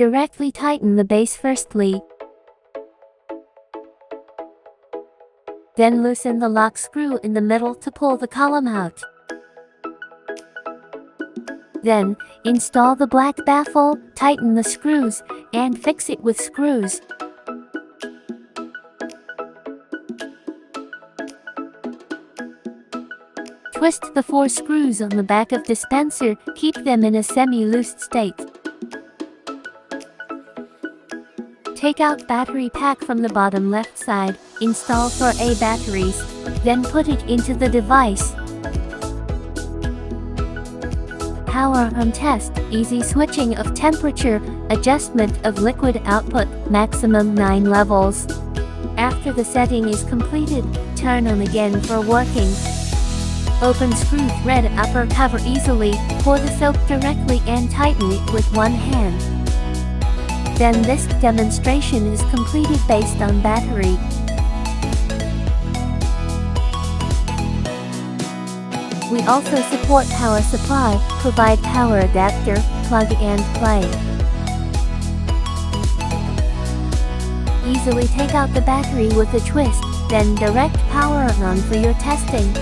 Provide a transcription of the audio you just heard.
Directly tighten the base firstly. Then loosen the lock screw in the middle to pull the column out. Then, install the black baffle, tighten the screws, and fix it with screws. Twist the 4 screws on the back of dispenser, keep them in a semi-loose state. Take out battery pack from the bottom left side, install for A batteries, then put it into the device. Power on test, easy switching of temperature, adjustment of liquid output, maximum 9 levels. After the setting is completed, turn on again for working. Open screw thread upper cover easily, pour the soap directly and tighten it with one hand. Then this demonstration is completed based on battery. We also support power supply, provide power adapter, plug and play. Easily take out the battery with a twist, then direct power on for your testing.